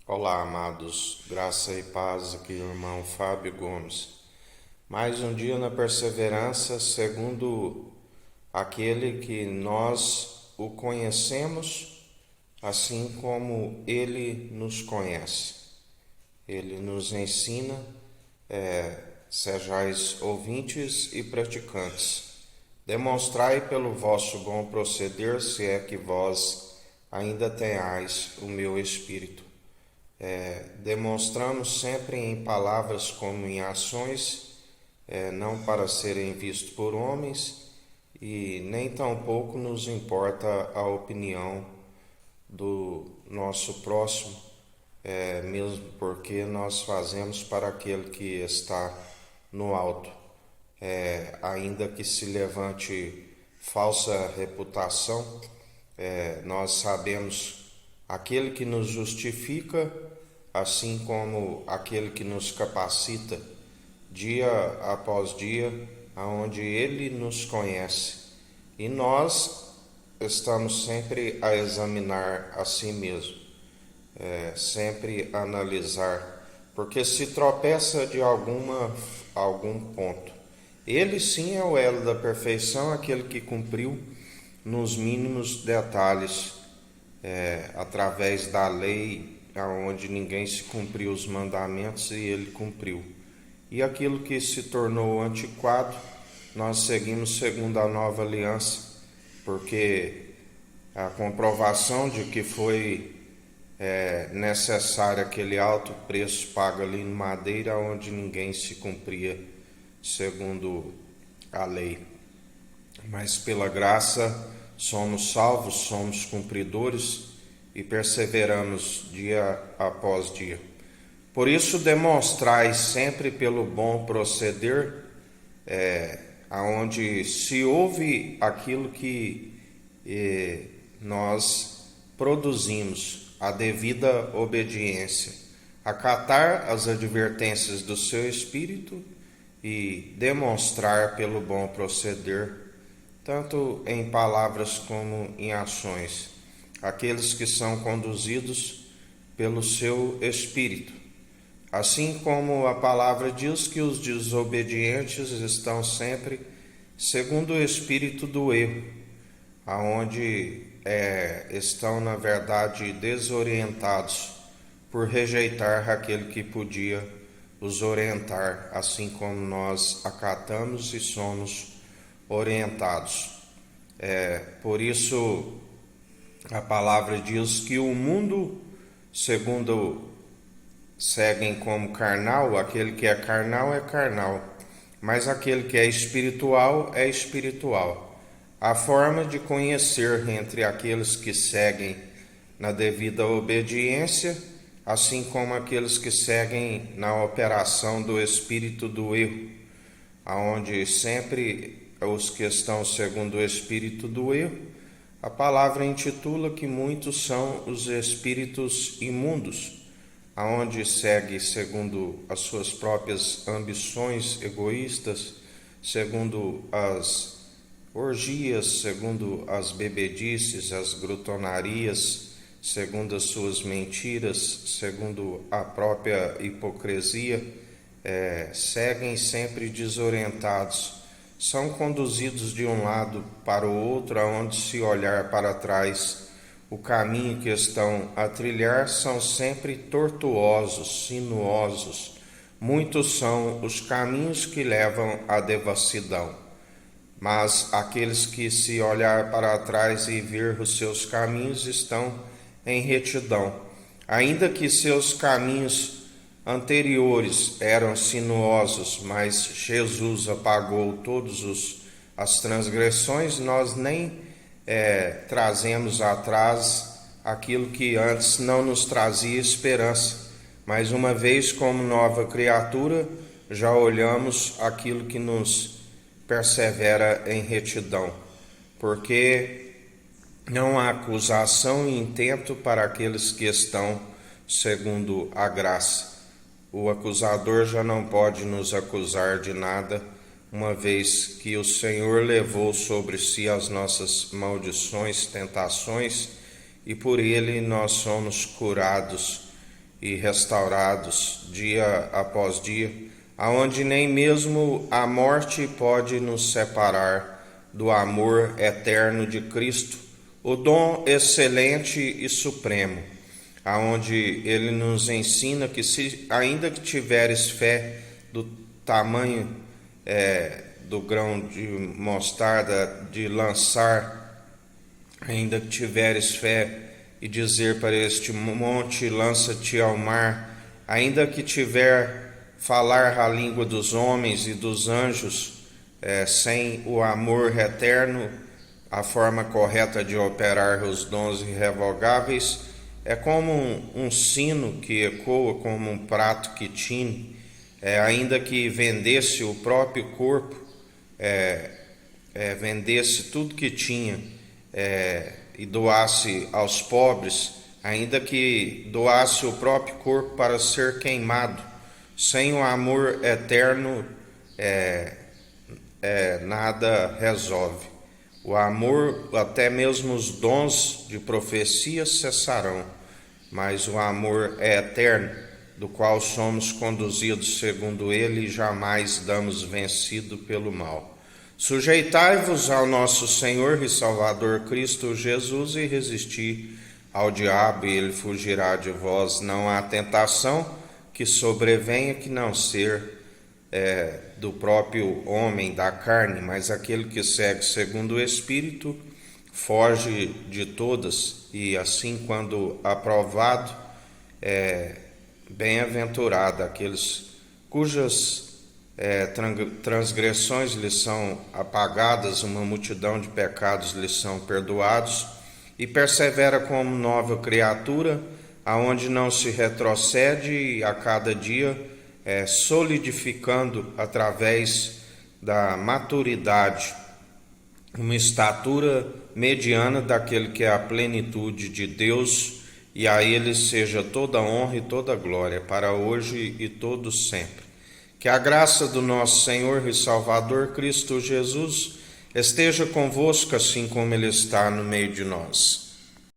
Olá, amados, graça e paz, aqui o irmão Fábio Gomes. Mais um dia na perseverança, segundo aquele que nós o conhecemos, assim como ele nos conhece. Ele nos ensina, sejais ouvintes e praticantes. Demonstrai pelo vosso bom proceder, se é que vós ainda tenhais o meu espírito. Demonstramos sempre em palavras como em ações, não para serem vistos por homens, e nem tampouco nos importa a opinião do nosso próximo, mesmo porque nós fazemos para aquele que está no alto. Ainda que se levante falsa reputação, nós sabemos aquele que nos justifica, assim como aquele que nos capacita dia após dia, aonde ele nos conhece. E nós estamos sempre a examinar a si mesmo, sempre a analisar, porque se tropeça de algum ponto. Ele sim é o elo da perfeição, aquele que cumpriu nos mínimos detalhes, através da lei, onde ninguém se cumpriu os mandamentos e ele cumpriu. E aquilo que se tornou antiquado, nós seguimos segundo a nova aliança, porque a comprovação de que foi necessário aquele alto preço pago ali em madeira, onde ninguém se cumpria segundo a lei. Mas pela graça somos salvos, somos cumpridores e perseveramos dia após dia. Por isso demonstrai sempre pelo bom proceder, aonde se ouve aquilo que nós produzimos, a devida obediência, acatar as advertências do seu Espírito e demonstrar pelo bom proceder, tanto em palavras como em ações, aqueles que são conduzidos pelo seu Espírito. Assim como a palavra diz que os desobedientes estão sempre segundo o espírito do erro, aonde estão na verdade desorientados por rejeitar aquele que podia os orientar, assim como nós acatamos e somos orientados. Por isso a palavra diz que o mundo, segundo seguem como carnal, aquele que é carnal, mas aquele que é espiritual é espiritual. A forma de conhecer entre aqueles que seguem na devida obediência, assim como aqueles que seguem na operação do espírito do erro, aonde sempre os que estão segundo o espírito do erro, a palavra intitula que muitos são os espíritos imundos, aonde segue segundo as suas próprias ambições egoístas, segundo as orgias, segundo as bebedices, as grutonarias, segundo as suas mentiras, segundo a própria hipocrisia, seguem sempre desorientados, são conduzidos de um lado para o outro, aonde se olhar para trás, o caminho que estão a trilhar são sempre tortuosos, sinuosos. Muitos são os caminhos que levam à devassidão. Mas aqueles que se olhar para trás e ver os seus caminhos estão em retidão. Ainda que seus caminhos anteriores eram sinuosos, mas Jesus apagou todas as transgressões, nós nem trazemos atrás aquilo que antes não nos trazia esperança, mas uma vez como nova criatura, já olhamos aquilo que nos persevera em retidão, porque não há acusação e intento para aqueles que estão segundo a graça. O acusador já não pode nos acusar de nada, uma vez que o Senhor levou sobre si as nossas maldições, tentações, e por ele nós somos curados e restaurados dia após dia, aonde nem mesmo a morte pode nos separar do amor eterno de Cristo, o dom excelente e supremo, aonde ele nos ensina que se ainda que tiveres fé do tamanho do grão de mostarda, de lançar, ainda que tiveres fé e dizer para este monte, lança-te ao mar, ainda que tiver falar a língua dos homens e dos anjos, sem o amor eterno, a forma correta de operar os dons irrevogáveis é como um sino que ecoa, como um prato que tine, ainda que vendesse o próprio corpo, vendesse tudo que tinha e doasse aos pobres, ainda que doasse o próprio corpo para ser queimado, sem o amor eterno nada resolve. O amor, até mesmo os dons de profecia cessarão, mas o amor é eterno, do qual somos conduzidos segundo ele e jamais damos vencido pelo mal. Sujeitai-vos ao nosso Senhor e Salvador Cristo Jesus e resisti ao diabo e ele fugirá de vós. Não há tentação que sobrevenha que não ser do próprio homem, da carne, mas aquele que segue segundo o Espírito foge de todas, e assim, quando aprovado, bem-aventurado aqueles cujas transgressões lhes são apagadas, uma multidão de pecados lhes são perdoados, e persevera como nova criatura, aonde não se retrocede e a cada dia solidificando através da maturidade uma estatura mediana daquele que é a plenitude de Deus, e a ele seja toda honra e toda glória para hoje e todo sempre. Que a graça do nosso Senhor e Salvador Cristo Jesus esteja convosco, assim como ele está no meio de nós.